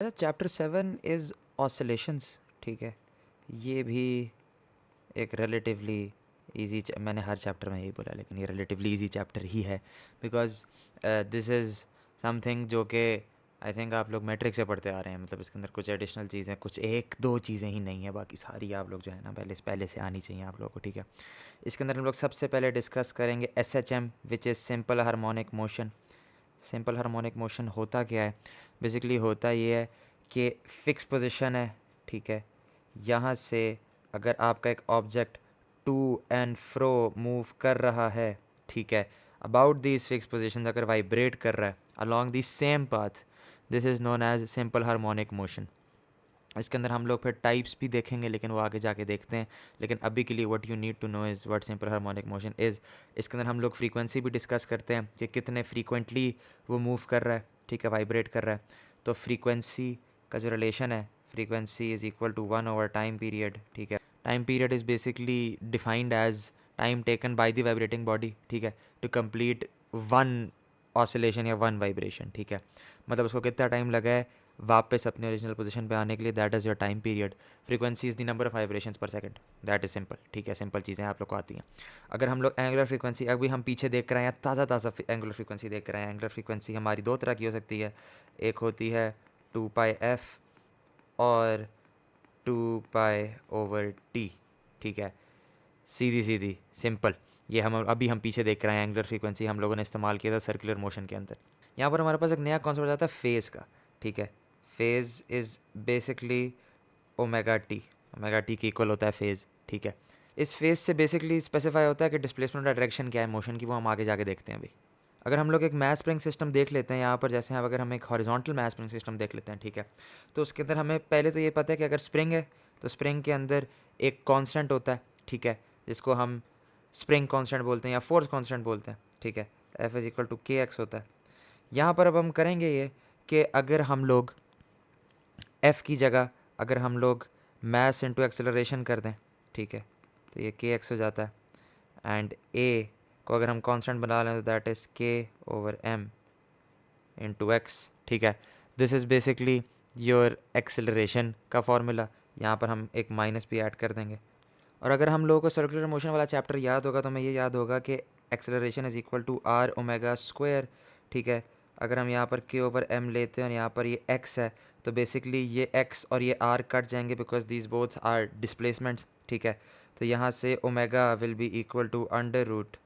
अच्छा, chapter 7 is oscillations, ठीक है। ये भी एक रिलेटिवली इजी, मैंने हर चैप्टर में यही बोला, लेकिन ये रिलेटिवली इजी चैप्टर ही है बिकॉज दिस इज़ समथिंग जो कि आई थिंक आप लोग मैट्रिक से पढ़ते आ रहे हैं। मतलब इसके अंदर कुछ एडिशनल चीज़ें, कुछ एक दो चीज़ें ही नहीं है, बाकी सारी आप लोग जो है ना पहले से आनी चाहिए आप लोगों को, ठीक है। इसके अंदर हम लोग सबसे पहले डिस्कस करेंगे S H M, which is simple harmonic motion. Simple harmonic motion होता क्या है? बेसिकली होता ये है कि फ़िक्स पोजीशन है, ठीक है। यहाँ से अगर आपका एक object to and fro move कर रहा है, ठीक है, अबाउट दीज फिक्स पोजीशन, अगर वाइब्रेट कर रहा है along the same path, this is known as simple harmonic motion. इसके अंदर हम लोग फिर टाइप्स भी देखेंगे, लेकिन वो आगे जाके देखते हैं। लेकिन अभी के लिए what you need to know is what simple harmonic motion is. इसके अंदर हम लोग फ्रीक्वेंसी भी डिस्कस करते हैं कि कितने फ्रीक्वेंटली वो मूव कर रहा है, ठीक है, वाइब्रेट कर रहा है। तो फ्रीक्वेंसी का जो रिलेशन है, frequency is equal to 1 over time period, ठीक है। Time period is basically defined as time taken by the vibrating body, ठीक है, टू कंप्लीट वन ऑसिलेशन या वन वाइब्रेशन, ठीक है। मतलब उसको कितना टाइम लगा है वापस अपने ओरिजिनल पोजीशन पे आने के लिए, that is your time period. Frequency is the number of vibrations पर सेकंड, दैट इज़ सिंपल, ठीक है। सिंपल चीज़ें आप लोग को आती हैं। अगर हम लोग एंगुलर फ्रीक्वेंसी, अभी हम पीछे देख रहे हैं, ताज़ा ताज़ा एंगुलर फ्रीक्वेंसी देख रहे हैं। एंगुलर फ्रीक्वेंसी हमारी दो तरह की हो सकती है। एक होती है 2πf और 2π/t, ठीक है, सीधी सीधी सिंपल। ये हम पीछे देख रहे हैं एंगुलर फ्रीक्वेंसी हम लोगों ने इस्तेमाल किया था सर्कुलर मोशन के अंदर। यहाँ पर हमारे पास एक नया कॉन्सेप्ट आ जाता है फेज़ का, ठीक है। Phase is basically omega T. Omega T के इक्वल होता है फेज़, ठीक है। इस फेज़ से बेसिकली स्पेसिफाई होता है कि डिस्प्लेसमेंट का डायरेक्शन क्या है मोशन की, वो हम आगे जाके देखते हैं अभी। अगर हम लोग एक मैस स्प्रिंग सिस्टम देख लेते हैं यहाँ पर, जैसे अगर हम एक हॉरिजॉन्टल मैस स्प्रिंग सिस्टम देख लेते हैं, ठीक है, तो उसके अंदर हमें पहले तो ये पता है कि अगर स्प्रिंग है तो स्प्रिंग के अंदर एक कांस्टेंट होता है, ठीक है, जिसको हम स्प्रिंग कांस्टेंट बोलते हैं या फोर्स कांस्टेंट बोलते हैं, ठीक है। एफ इज़ इक्वल टू के एक्स होता है। यहाँ पर अब हम करेंगे ये कि अगर हम लोग एफ़ की जगह अगर हम लोग मैस इंटू एक्सेलरेशन कर दें, ठीक है, तो ये के एक्स हो जाता है। एंड ए को अगर हम कांस्टेंट बना लें तो दैट इज़ के ओवर एम इंटू एक्स, ठीक है। This is basically your acceleration का फॉर्मूला। यहाँ पर हम एक माइनस भी ऐड कर देंगे। और अगर हम लोगों को सर्कुलर मोशन वाला चैप्टर याद होगा तो हमें ये याद होगा कि acceleration is equal to R omega square, ठीक है। अगर हम यहाँ पर के ओवर एम लेते हैं और यहाँ पर ये एक्स है, तो बेसिकली ये एक्स और ये आर कट जाएंगे because these both are displacements, ठीक है। तो यहाँ से omega will be equal to under root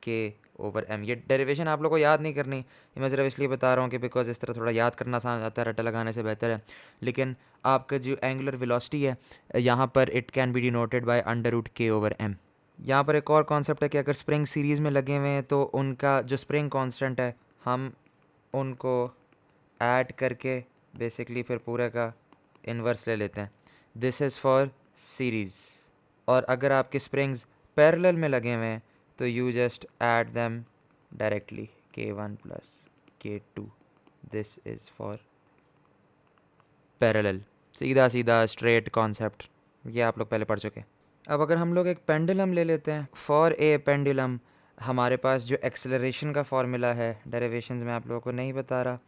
K over M. ये डेरिवेशन आप लोग को याद नहीं करनी, ये मैं सिर्फ इसलिए बता रहा हूँ कि बिकॉज इस तरह थोड़ा याद करना आसान आता है, रट्टा लगाने से बेहतर है। लेकिन आपका जो एंगुलर वेलोसिटी है यहाँ पर it can be denoted by under root K over M. यहाँ पर एक और कॉन्सेप्ट है कि अगर स्प्रिंग सीरीज़ में लगे हुए हैं तो उनका जो स्प्रिंग कांस्टेंट है हम उनको ऐड करके बेसिकली फिर पूरे का इन्वर्स ले लेते हैं। This is for series. और अगर आपके स्प्रिंग्स पैरेलल में लगे हुए हैं तो you just add them directly, k1 plus k2। This is for parallel. सीधा सीधा स्ट्रेट कॉन्सेप्ट, ये आप लोग पहले पढ़ चुके हैं। अब अगर हम लोग एक पेंडुलम ले लेते हैं, फॉर ए पेंडुलम हमारे पास जो एक्सेलरेशन का फॉर्मूला है, डेरिवेशंस में आप लोगों को नहीं बता रहा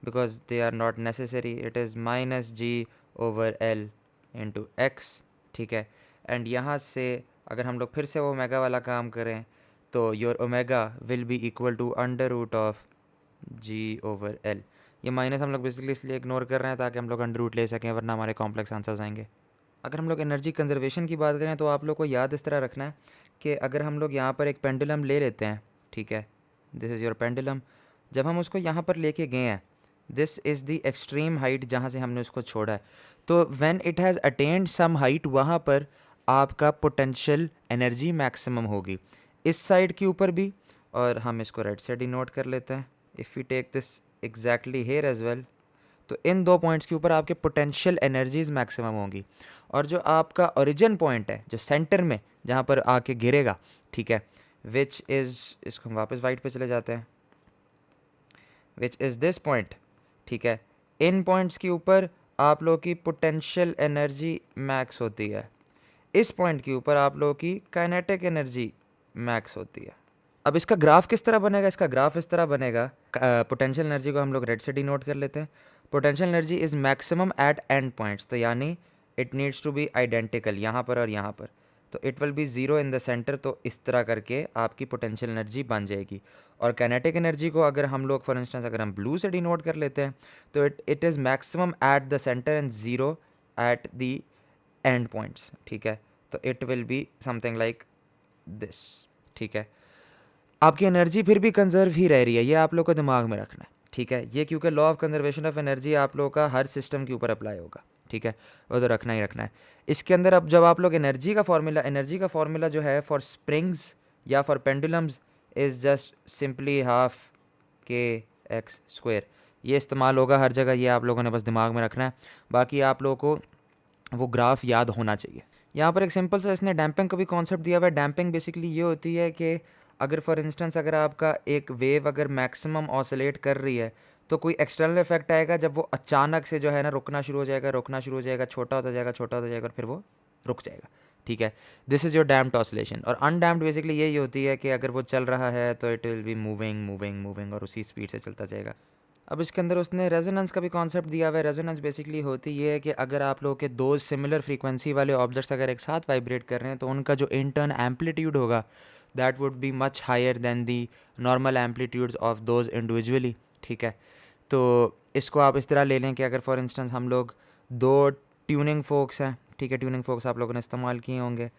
because they are not necessary. It is minus G over L into X, ठीक है। एंड यहाँ से अगर हम लोग फिर से वो ओमेगा वाला काम करें तो your omega will be equal to under root of G over L. ये माइनस हम लोग बेसिकली इसलिए इग्नोर कर रहे हैं ताकि हम लोग अंडर रूट ले सकें, वरना हमारे कॉम्प्लेक्स आंसर्स आएंगे। अगर हम लोग एनर्जी कंजर्वेशन की बात करें तो आप लोग को याद इस तरह रखना है कि अगर हम लोग यहाँ पर एक पेंडुलम ले लेते हैं, ठीक है, दिस इज़ योर पेंडुलम। जब हम उसको यहाँ पर लेके गए हैं, this is the extreme height जहाँ से हमने उसको छोड़ा है, तो when it has attained some height वहाँ पर आपका पोटेंशियल एनर्जी मैक्सिमम होगी। इस साइड के ऊपर भी, और हम इसको राइट साइड ही नोट कर लेते हैं। If you take this exactly here as well, तो इन दो पॉइंट्स के ऊपर आपके पोटेंशियल एनर्जीज मैक्सिमम होंगी। और जो आपका ओरिजिन पॉइंट है, जो सेंटर में जहाँ पर आके गिरेगा, ठीक है, विच इज़, इसको हम वापस वाइट पे चले जाते हैं, विच इज़ दिस पॉइंट, ठीक है। इन पॉइंट्स के ऊपर आप लोगों की पोटेंशियल एनर्जी मैक्स होती है। इस पॉइंट के ऊपर आप लोगों की काइनेटिक एनर्जी मैक्स होती है। अब इसका ग्राफ किस तरह बनेगा? इसका ग्राफ इस तरह बनेगा। पोटेंशियल एनर्जी को हम लोग रेड से डिनोट कर लेते हैं। Potential energy is maximum at end points, तो यानी it needs to be identical यहाँ पर और यहाँ पर, तो it will be zero in the center, तो इस तरह करके आपकी पोटेंशियल एनर्जी बन जाएगी। और काइनेटिक एनर्जी को अगर हम लोग फॉर इंस्टेंस अगर हम ब्लू से डिनोट कर लेते हैं तो it is maximum at the centre and zero at the end points, ठीक है। तो it will be something like this, ठीक है। आपकी एनर्जी फिर भी कंजर्व ही रह रही है, ये आप लोग को दिमाग में रखना है, ठीक है। ये क्योंकि law of conservation of energy आप लोगों का हर सिस्टम के ऊपर अप्लाई होगा, ठीक है, वो तो रखना ही रखना है। इसके अंदर अब जब आप लोग एनर्जी का फॉर्मूला जो है फॉर स्प्रिंग्स या for pendulums is just simply half के एक्स स्क्वायर, ये इस्तेमाल होगा हर जगह, ये आप लोगों ने बस दिमाग में रखना है। बाकी आप लोगों को वो ग्राफ याद होना चाहिए। यहाँ पर एक सिंपल सा इसने डैम्पिंग का भी कॉन्सेप्ट दिया हुआ है। डैम्पिंग बेसिकली ये होती है कि अगर फॉर इंस्टेंस अगर आपका एक वेव अगर मैक्सिमम ऑसिलेट कर रही है तो कोई एक्सटर्नल इफेक्ट आएगा जब वो अचानक से जो है ना रुकना शुरू हो जाएगा, छोटा होता जाएगा और फिर वो रुक जाएगा, ठीक है। This is your damped oscillation. और अनडैम्प्ड बेसिकली यही होती है कि अगर वो चल रहा है तो इट विल बी मूविंग और उसी स्पीड से चलता जाएगा। अब इसके अंदर उसने रेजोनेंस का भी कॉन्सेप्ट दिया हुआ है। रेजोनेंस बेसिकली होती ये है कि अगर आप लोगों के दो सिमिलर फ्रीक्वेंसी वाले ऑब्जेक्ट्स अगर एक साथ वाइब्रेट कर रहे हैं तो उनका जो इंटर्न एम्पलीट्यूड होगा that would be much higher than the normal amplitudes of those individually, ठीक है। तो इसको आप इस तरह ले लें कि अगर फॉर इंस्टेंस हम लोग दो ट्यूनिंग फोक्स हैं, ठीक है, ट्यूनिंग फोक्स आप लोगों ने इस्तेमाल किए होंगे,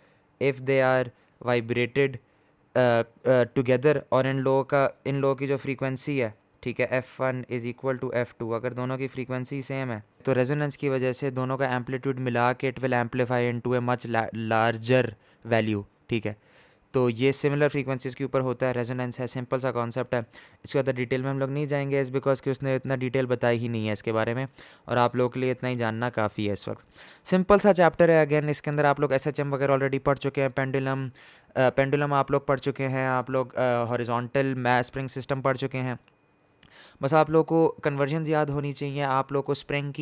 if they are vibrated together और इन लोगों की जो फ्रीक्वेंसी है, ठीक है, F1 is equal to F2, अगर दोनों की फ्रीक्वेंसी सेम है तो रेजोनेंस की वजह से दोनों का एम्पलीट्यूड मिला के it will amplify into a much larger value, ठीक है। तो ये सिमिलर फ्रीक्वेंसीज़ के ऊपर होता है, रेजोनेंस है, सिंपल सा कॉन्सेप्ट है। इसके बाद डिटेल में हम लोग नहीं जाएंगे इस बिकॉज कि उसने इतना डिटेल बताई ही नहीं है इसके बारे में, और आप लोगों के लिए इतना ही जानना काफ़ी है इस वक्त। सिंपल सा चैप्टर है। अगेन इसके अंदर आप लोग SHM वगैरह ऑलरेडी पढ़ चुके हैं, पेंडुलम आप लोग पढ़ चुके हैं, आप लोग हॉरिजॉन्टल मैस स्प्रिंग सिस्टम पढ़ चुके हैं। बस आप लोग को कन्वर्जन्स याद होनी चाहिए, आप लोग को स्प्रिंग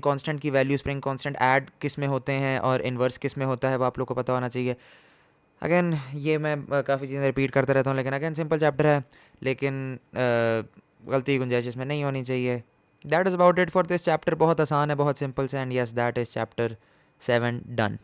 कांस्टेंट की वैल्यू, स्प्रिंग कांस्टेंट ऐड किस में होते हैं और इन्वर्स किस में होता है वो आप लोग को पता होना चाहिए। अगेन ये मैं काफ़ी चीज़ें रिपीट करता रहता हूँ, लेकिन अगेन सिंपल चैप्टर है, लेकिन गलती गुंजाइश इसमें नहीं होनी चाहिए। That is about it for this chapter. बहुत आसान है, बहुत सिंपल से, and yes that is chapter 7 done.